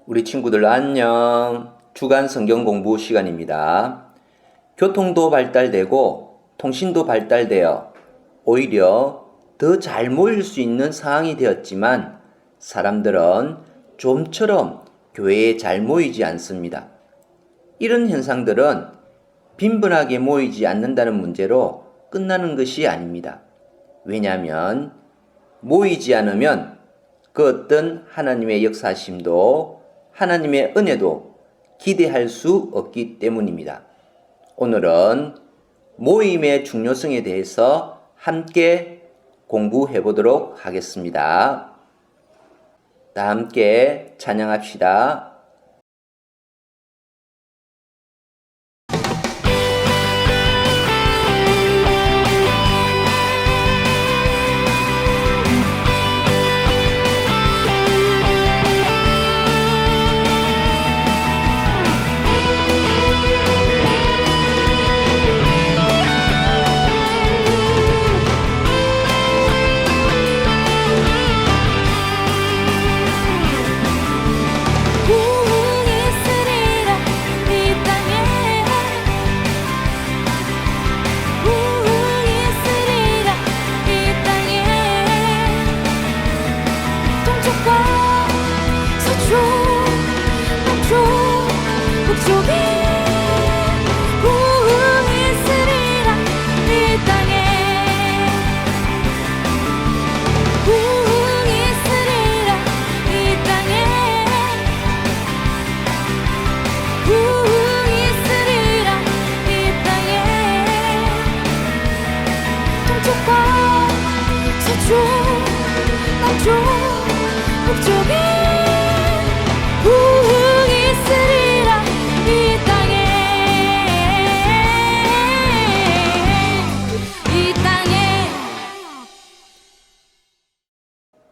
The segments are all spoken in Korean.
우리 친구들 안녕. 주간 성경 공부 시간입니다. 교통도 발달되고 통신도 발달되어 오히려 더 잘 모일 수 있는 상황이 되었지만 사람들은 좀처럼 교회에 잘 모이지 않습니다. 이런 현상들은 빈번하게 모이지 않는다는 문제로 끝나는 것이 아닙니다. 왜냐하면 모이지 않으면 그 어떤 하나님의 역사심도 하나님의 은혜도 기대할 수 없기 때문입니다. 오늘은 모임의 중요성에 대해서 함께 공부해 보도록 하겠습니다. 다 함께 찬양합시다.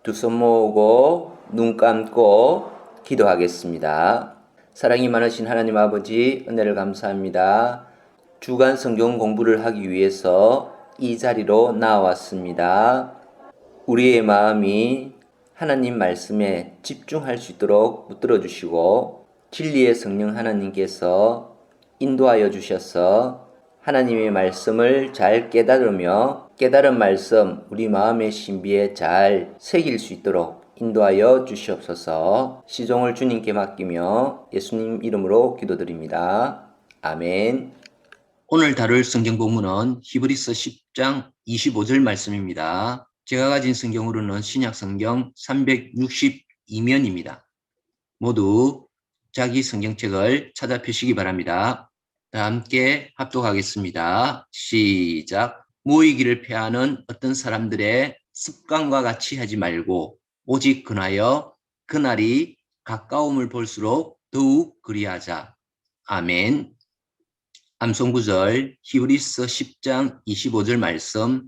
두 손 모으고 눈 감고 기도하겠습니다. 사랑이 많으신 하나님 아버지, 은혜를 감사합니다. 주간 성경 공부를 하기 위해서 이 자리로 나왔습니다. 우리의 마음이 하나님 말씀에 집중할 수 있도록 붙들어 주시고 진리의 성령 하나님께서 인도하여 주셔서 하나님의 말씀을 잘 깨달으며 깨달은 말씀 우리 마음의 신비에 잘 새길 수 있도록 인도하여 주시옵소서. 시종을 주님께 맡기며 예수님 이름으로 기도드립니다. 아멘. 오늘 다룰 성경 본문은 히브리서 10장 25절 말씀입니다. 제가 가진 성경으로는 신약 성경 362면입니다. 모두 자기 성경책을 찾아펴시기 바랍니다. 다 함께 합독하겠습니다. 시작. 모이기를 패하는 어떤 사람들의 습관과 같이 하지 말고 오직 근하여 그날이 가까움을 볼수록 더욱 그리하자. 아멘. 암송구절 히브리서 10장 25절 말씀.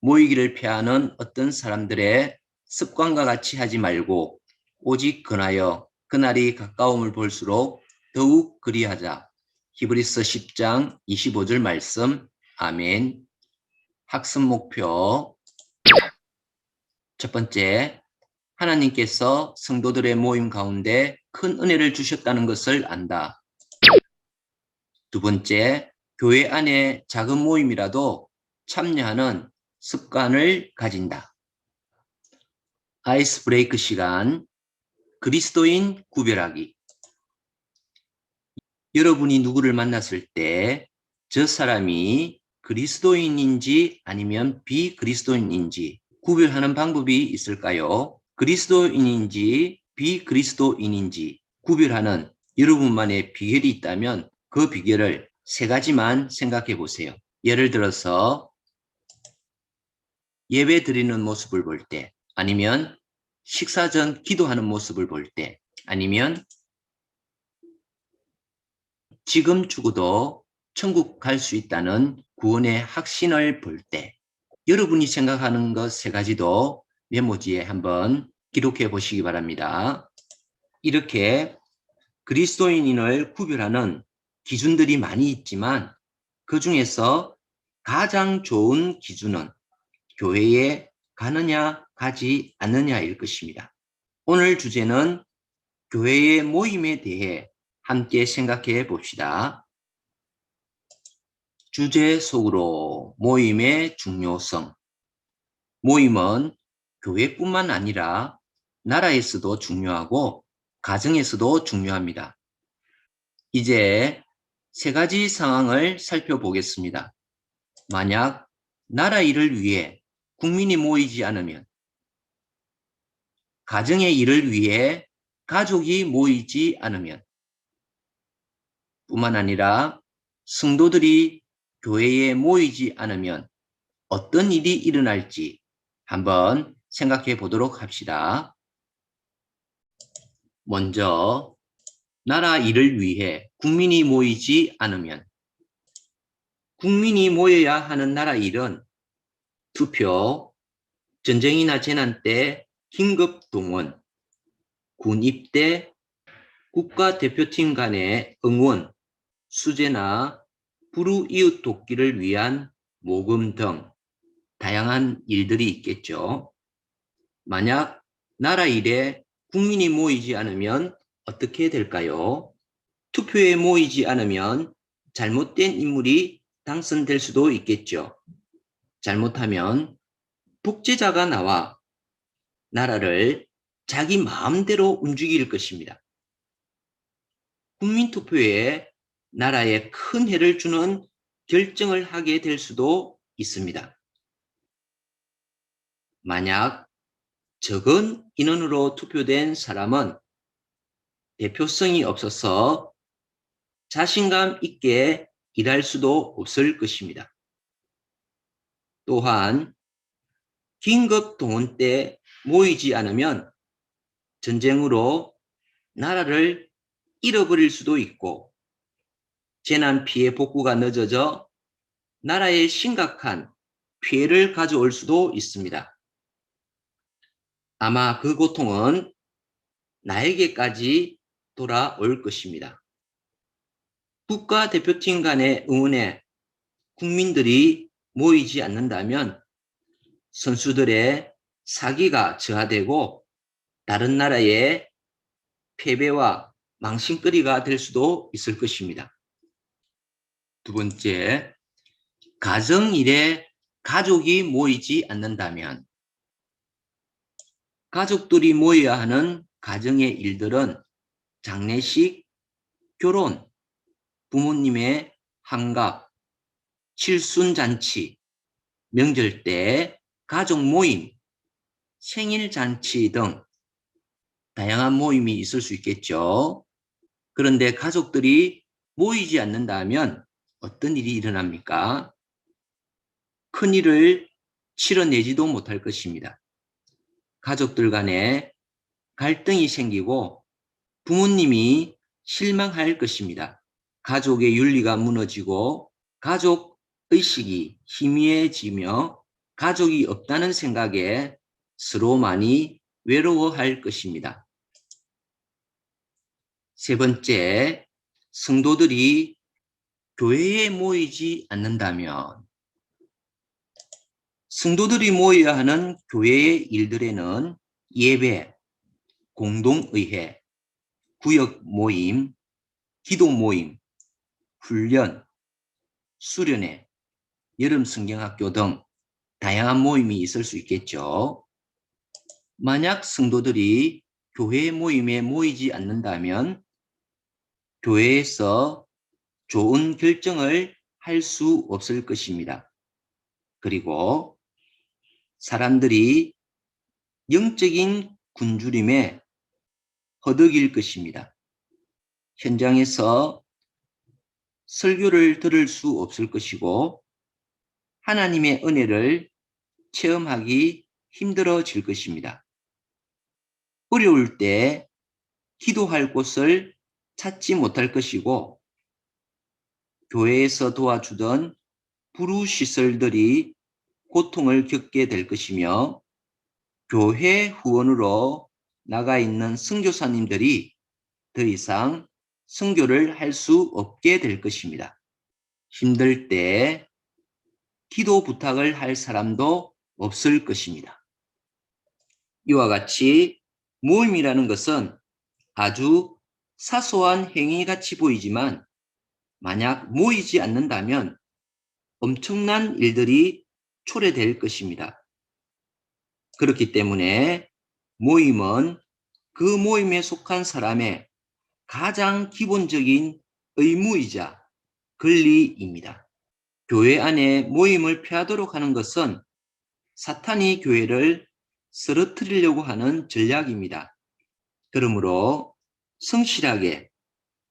모이기를 패하는 어떤 사람들의 습관과 같이 하지 말고 오직 근하여 그날이 가까움을 볼수록 더욱 그리하자. 히브리서 10장 25절 말씀. 아멘. 학습 목표. 첫 번째, 하나님께서 성도들의 모임 가운데 큰 은혜를 주셨다는 것을 안다. 두 번째, 교회 안에 작은 모임이라도 참여하는 습관을 가진다. 아이스 브레이크 시간. 그리스도인 구별하기. 여러분이 누구를 만났을 때 저 사람이 그리스도인인지 아니면 비그리스도인인지 구별하는 방법이 있을까요? 그리스도인인지 비그리스도인인지 구별하는 여러분만의 비결이 있다면 그 비결을 세 가지만 생각해 보세요. 예를 들어서 예배 드리는 모습을 볼 때, 아니면 식사 전 기도하는 모습을 볼 때, 아니면 지금 죽어도 천국 갈 수 있다는 구원의 확신을 볼 때, 여러분이 생각하는 것 세 가지도 메모지에 한번 기록해 보시기 바랍니다. 이렇게 그리스도인을 구별하는 기준들이 많이 있지만 그 중에서 가장 좋은 기준은 교회에 가느냐 가지 않느냐일 것입니다. 오늘 주제는 교회의 모임에 대해 함께 생각해 봅시다. 주제 속으로 모임의 중요성. 모임은 교회뿐만 아니라 나라에서도 중요하고 가정에서도 중요합니다. 이제 세 가지 상황을 살펴보겠습니다. 만약 나라 일을 위해 국민이 모이지 않으면, 가정의 일을 위해 가족이 모이지 않으면, 뿐만 아니라 성도들이 교회에 모이지 않으면 어떤 일이 일어날지 한번 생각해 보도록 합시다. 먼저 나라 일을 위해 국민이 모이지 않으면, 국민이 모여야 하는 나라 일은 투표, 전쟁이나 재난 때 긴급 동원, 군 입대, 국가대표팀 간의 응원, 수제나 불우이웃 돕기를 위한 모금 등 다양한 일들이 있겠죠. 만약 나라 일에 국민이 모이지 않으면 어떻게 될까요? 투표에 모이지 않으면 잘못된 인물이 당선될 수도 있겠죠. 잘못하면 독재자가 나와 나라를 자기 마음대로 움직일 것입니다. 국민투표에 나라에 큰 해를 주는 결정을 하게 될 수도 있습니다. 만약 적은 인원으로 투표된 사람은 대표성이 없어서 자신감 있게 일할 수도 없을 것입니다. 또한 긴급 동원 때 모이지 않으면 전쟁으로 나라를 잃어버릴 수도 있고 재난 피해 복구가 늦어져 나라에 심각한 피해를 가져올 수도 있습니다. 아마 그 고통은 나에게까지 돌아올 것입니다. 국가대표팀 간의 응원에 국민들이 모이지 않는다면 선수들의 사기가 저하되고 다른 나라의 패배와 망신거리가 될 수도 있을 것입니다. 두 번째, 가정일에 가족이 모이지 않는다면, 가족들이 모여야 하는 가정의 일들은 장례식, 결혼, 부모님의 환갑, 칠순잔치, 명절 때 가족 모임, 생일잔치 등 다양한 모임이 있을 수 있겠죠. 그런데 가족들이 모이지 않는다면 어떤 일이 일어납니까? 큰일을 치러내지도 못할 것입니다. 가족들 간에 갈등이 생기고 부모님이 실망할 것입니다. 가족의 윤리가 무너지고 가족 의식이 희미해지며 가족이 없다는 생각에 서로 많이 외로워할 것입니다. 세 번째, 성도들이 교회에 모이지 않는다면, 성도들이 모여야 하는 교회의 일들에는 예배, 공동의회, 구역 모임, 기도 모임, 훈련, 수련회, 여름 성경학교 등 다양한 모임이 있을 수 있겠죠. 만약 성도들이 교회 모임에 모이지 않는다면 교회에서 좋은 결정을 할 수 없을 것입니다. 그리고 사람들이 영적인 굶주림에 허덕일 것입니다. 현장에서 설교를 들을 수 없을 것이고 하나님의 은혜를 체험하기 힘들어질 것입니다. 어려울 때 기도할 곳을 찾지 못할 것이고 교회에서 도와주던 불우시설들이 고통을 겪게 될 것이며 교회 후원으로 나가 있는 선교사님들이 더 이상 선교를 할 수 없게 될 것입니다. 힘들 때 기도 부탁을 할 사람도 없을 것입니다. 이와 같이 모임이라는 것은 아주 사소한 행위같이 보이지만 만약 모이지 않는다면 엄청난 일들이 초래될 것입니다. 그렇기 때문에 모임은 그 모임에 속한 사람의 가장 기본적인 의무이자 권리입니다. 교회 안에 모임을 폐하도록 하는 것은 사탄이 교회를 쓰러뜨리려고 하는 전략입니다. 그러므로 성실하게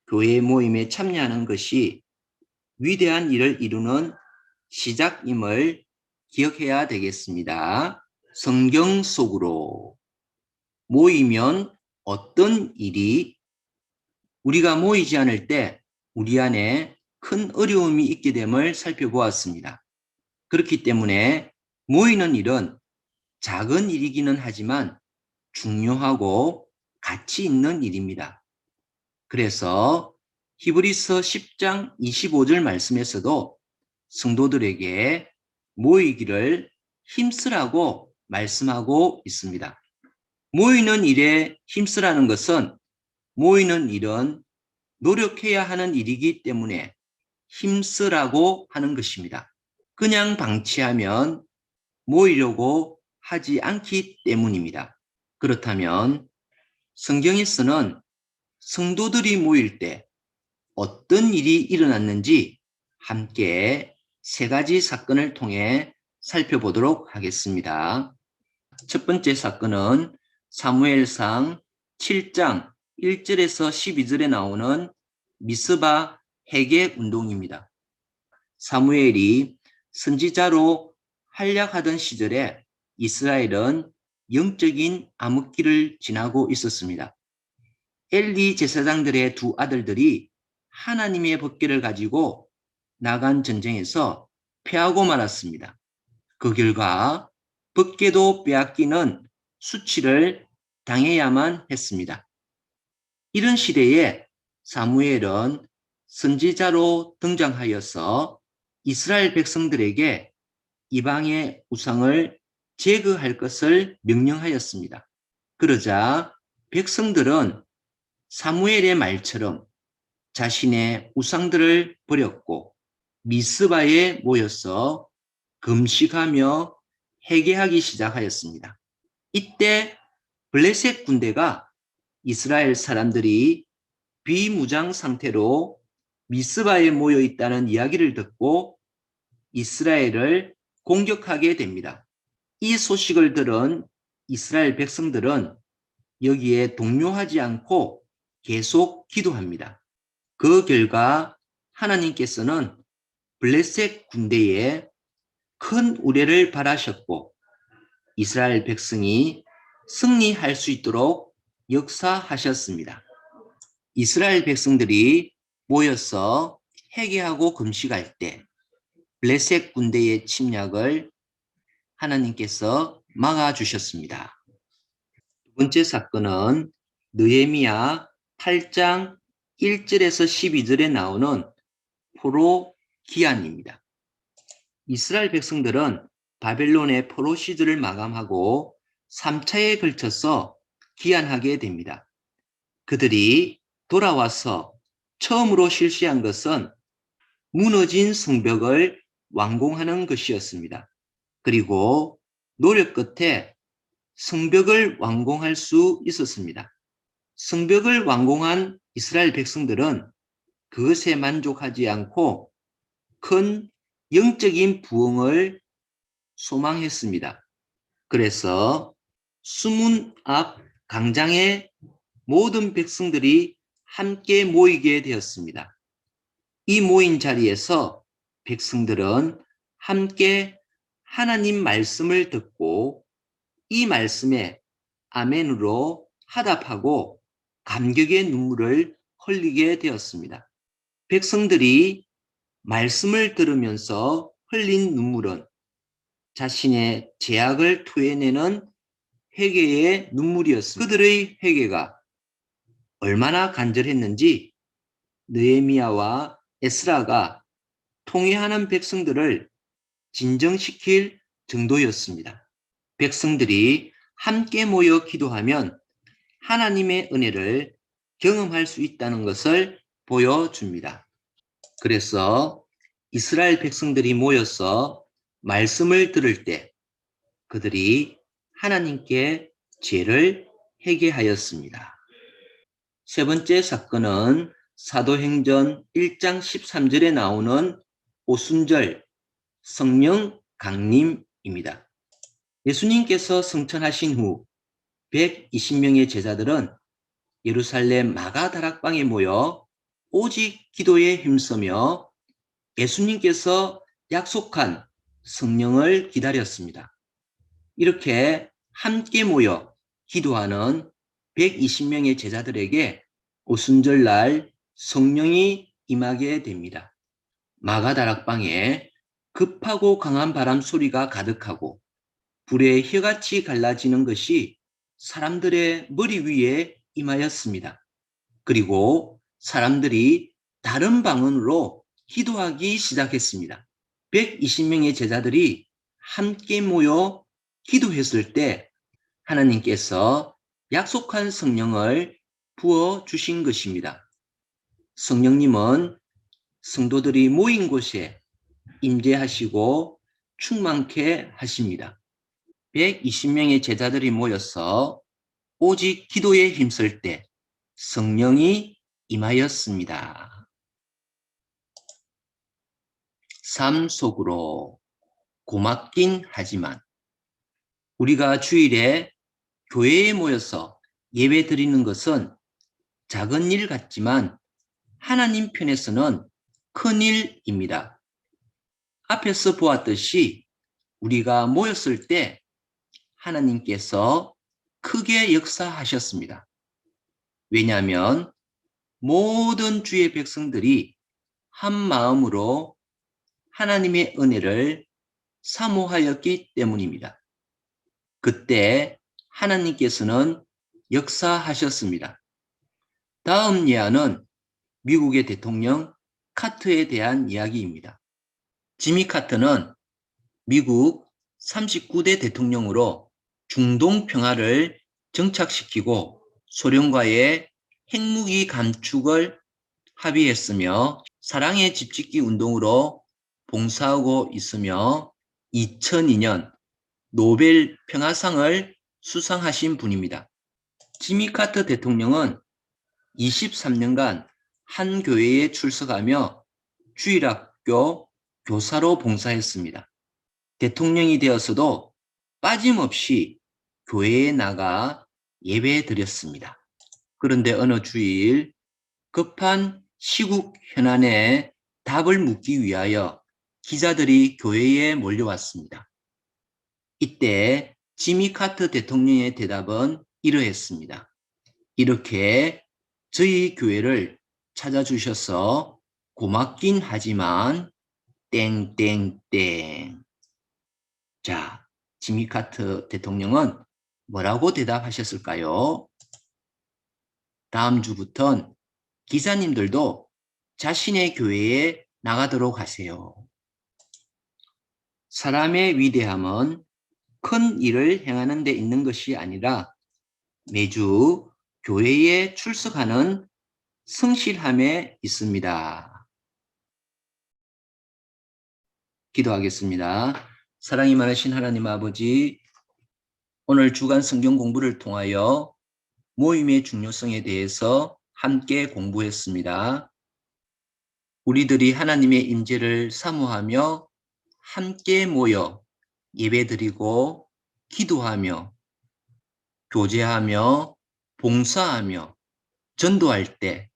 교회 모임에 참여하는 것이 위대한 일을 이루는 시작임을 기억해야 되겠습니다. 성경 속으로 모이면 어떤 일이 우리가 모이지 않을 때 우리 안에 큰 어려움이 있게 됨을 살펴보았습니다. 그렇기 때문에 모이는 일은 작은 일이기는 하지만 중요하고 가치 있는 일입니다. 그래서 히브리서 10장 25절 말씀에서도 성도들에게 모이기를 힘쓰라고 말씀하고 있습니다. 모이는 일에 힘쓰라는 것은 모이는 일은 노력해야 하는 일이기 때문에 힘쓰라고 하는 것입니다. 그냥 방치하면 모이려고 하지 않기 때문입니다. 그렇다면 성경에서는 성도들이 모일 때 어떤 일이 일어났는지 함께 세 가지 사건을 통해 살펴보도록 하겠습니다. 첫 번째 사건은 사무엘상 7장 1절에서 12절에 나오는 미스바 회개 운동입니다. 사무엘이 선지자로 활약하던 시절에 이스라엘은 영적인 암흑기를 지나고 있었습니다. 엘리 제사장들의 두 아들들이 하나님의 법궤를 가지고 나간 전쟁에서 패하고 말았습니다. 그 결과 법궤도 빼앗기는 수치를 당해야만 했습니다. 이런 시대에 사무엘은 선지자로 등장하여서 이스라엘 백성들에게 이방의 우상을 제거할 것을 명령하였습니다. 그러자 백성들은 사무엘의 말처럼 자신의 우상들을 버렸고 미스바에 모여서 금식하며 회개하기 시작하였습니다. 이때 블레셋 군대가 이스라엘 사람들이 비무장 상태로 미스바에 모여 있다는 이야기를 듣고 이스라엘을 공격하게 됩니다. 이 소식을 들은 이스라엘 백성들은 여기에 동요하지 않고 계속 기도합니다. 그 결과 하나님께서는 블레셋 군대에 큰 우레를 바라셨고 이스라엘 백성이 승리할 수 있도록 역사하셨습니다. 이스라엘 백성들이 모여서 회개하고 금식할 때 블레셋 군대의 침략을 하나님께서 막아주셨습니다. 두 번째 사건은 느헤미야 8장 1절에서 12절에 나오는 포로 기한입니다. 이스라엘 백성들은 바벨론의 포로 시절을 마감하고 3차에 걸쳐서 기한하게 됩니다. 그들이 돌아와서 처음으로 실시한 것은 무너진 성벽을 완공하는 것이었습니다. 그리고 노력 끝에 성벽을 완공할 수 있었습니다. 성벽을 완공한 이스라엘 백성들은 그것에 만족하지 않고 큰 영적인 부흥을 소망했습니다. 그래서 수문 앞 광장에 모든 백성들이 함께 모이게 되었습니다. 이 모인 자리에서 백성들은 함께 하나님 말씀을 듣고 이 말씀에 아멘으로 화답하고 감격의 눈물을 흘리게 되었습니다. 백성들이 말씀을 들으면서 흘린 눈물은 자신의 죄악을 토해내는 회개의 눈물이었습니다. 그들의 회개가 얼마나 간절했는지 느헤미야와 에스라가 통회하는 백성들을 진정시킬 정도였습니다. 백성들이 함께 모여 기도하면 하나님의 은혜를 경험할 수 있다는 것을 보여줍니다. 그래서 이스라엘 백성들이 모여서 말씀을 들을 때 그들이 하나님께 죄를 회개하였습니다. 세 번째 사건은 사도행전 1장 13절에 나오는 오순절 성령 강림입니다. 예수님께서 승천하신 후 120명의 제자들은 예루살렘 마가다락방에 모여 오직 기도에 힘쓰며 예수님께서 약속한 성령을 기다렸습니다. 이렇게 함께 모여 기도하는 120명의 제자들에게 오순절날 성령이 임하게 됩니다. 마가다락방에 급하고 강한 바람 소리가 가득하고 불의 혀같이 갈라지는 것이 사람들의 머리 위에 임하였습니다. 그리고 사람들이 다른 방언으로 기도하기 시작했습니다. 120명의 제자들이 함께 모여 기도했을 때 하나님께서 약속한 성령을 부어주신 것입니다. 성령님은 성도들이 모인 곳에 임재하시고 충만케 하십니다. 120명의 제자들이 모여서 오직 기도에 힘쓸 때 성령이 임하였습니다. 삶 속으로 고맙긴 하지만 우리가 주일에 교회에 모여서 예배 드리는 것은 작은 일 같지만 하나님 편에서는 큰 일입니다. 앞에서 보았듯이 우리가 모였을 때 하나님께서 크게 역사하셨습니다. 왜냐하면 모든 주의 백성들이 한 마음으로 하나님의 은혜를 사모하였기 때문입니다. 그때 하나님께서는 역사하셨습니다. 다음 예화는 미국의 대통령 카터에 대한 이야기입니다. 지미 카터는 미국 39대 대통령으로 중동 평화를 정착시키고 소련과의 핵무기 감축을 합의했으며 사랑의 집짓기 운동으로 봉사하고 있으며 2002년 노벨 평화상을 수상하신 분입니다. 지미 카터 대통령은 23년간 한 교회에 출석하며 주일학교 교사로 봉사했습니다. 대통령이 되어서도 빠짐없이 교회에 나가 예배드렸습니다. 그런데 어느 주일 급한 시국 현안에 답을 묻기 위하여 기자들이 교회에 몰려왔습니다. 이때 지미 카터 대통령의 대답은 이러했습니다. 이렇게 저희 교회를 찾아주셔서 고맙긴 하지만 땡땡땡. 자, 지미 카터 대통령은 뭐라고 대답하셨을까요? 다음 주부터는 기자님들도 자신의 교회에 나가도록 하세요. 사람의 위대함은 큰 일을 행하는 데 있는 것이 아니라 매주 교회에 출석하는 성실함에 있습니다. 기도하겠습니다. 사랑이 많으신 하나님 아버지, 오늘 주간 성경 공부를 통하여 모임의 중요성에 대해서 함께 공부했습니다. 우리들이 하나님의 임재를 사모하며 함께 모여 예배드리고 기도하며 교제하며 봉사하며 전도할 때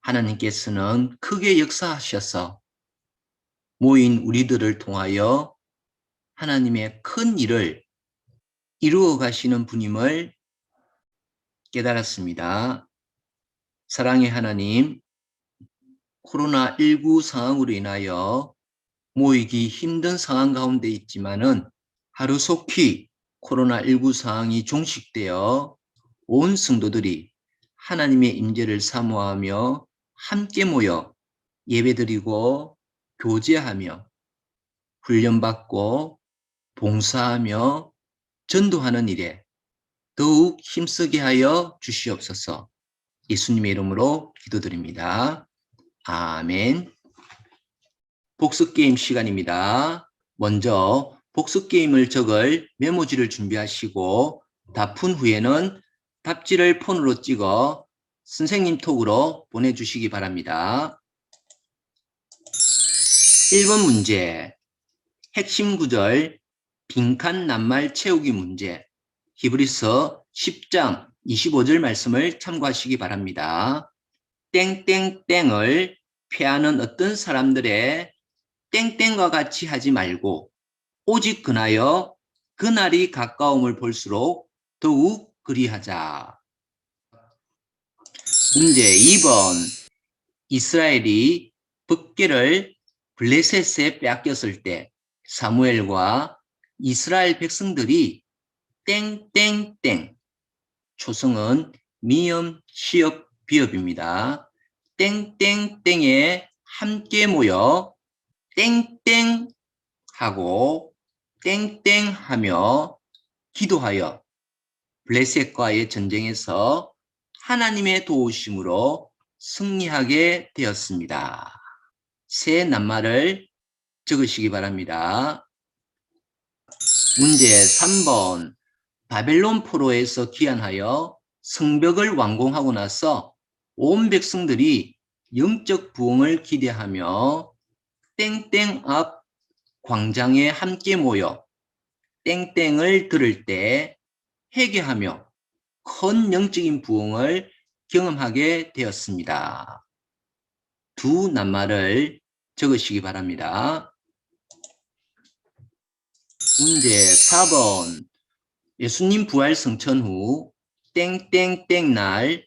하나님께서는 크게 역사하셔서 모인 우리들을 통하여 하나님의 큰 일을 이루어 가시는 분임을 깨달았습니다. 사랑의 하나님, 코로나19 상황으로 인하여 모이기 힘든 상황 가운데 있지만은 하루속히 코로나19 상황이 종식되어 온 성도들이 하나님의 임재를 사모하며 함께 모여 예배드리고 교제하며 훈련받고 봉사하며 전도하는 일에 더욱 힘쓰게 하여 주시옵소서. 예수님의 이름으로 기도드립니다. 아멘. 복습게임 시간입니다. 먼저 복습게임을 적을 메모지를 준비하시고 답푼 후에는 답지를 폰으로 찍어 선생님 톡으로 보내주시기 바랍니다. 1번 문제, 핵심 구절, 빈칸 낱말 채우기 문제, 히브리서 10장 25절 말씀을 참고하시기 바랍니다. 땡땡땡을 패하는 어떤 사람들의 땡땡과 같이 하지 말고 오직 그나여 그날이 가까움을 볼수록 더욱 그리하자. 문제 2번, 이스라엘이 법궤를 블레셋에 빼앗겼을 때 사무엘과 이스라엘 백성들이 땡땡땡, 초성은 미음, 시업, 비읍입니다. 땡땡땡에 함께 모여 땡땡하고 땡땡하며 기도하여 블레셋과의 전쟁에서 하나님의 도우심으로 승리하게 되었습니다. 세 낱말을 적으시기 바랍니다. 문제 3번, 바벨론 포로에서 귀환하여 성벽을 완공하고 나서 온 백성들이 영적 부흥을 기대하며 땡땡 앞 광장에 함께 모여 땡땡을 들을 때 회개하며 큰 영적인 부흥을 경험하게 되었습니다. 두 낱말을 적으시기 바랍니다. 문제 4번, 예수님 부활 성천 후 땡땡땡 날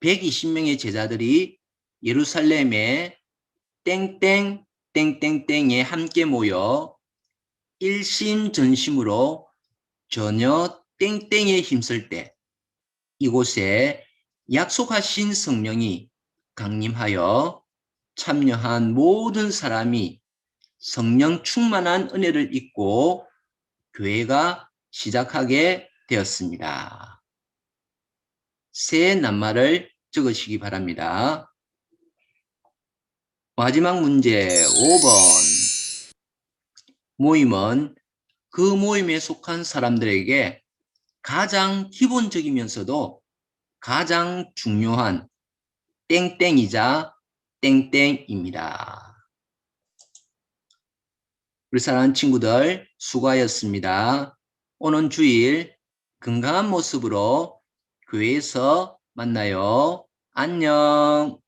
120명의 제자들이 예루살렘에 땡땡 땡땡땡에 함께 모여 일심전심으로 전혀 땡땡에 힘쓸 때 이곳에 약속하신 성령이 강림하여 참여한 모든 사람이 성령 충만한 은혜를 입고 교회가 시작하게 되었습니다. 세 낱말을 적으시기 바랍니다. 마지막 문제 5번, 모임은 그 모임에 속한 사람들에게 가장 기본적이면서도 가장 중요한 땡땡이자 땡땡입니다. 우리 사랑하는 친구들 수고하셨습니다. 오는 주일 건강한 모습으로 교회에서 만나요. 안녕.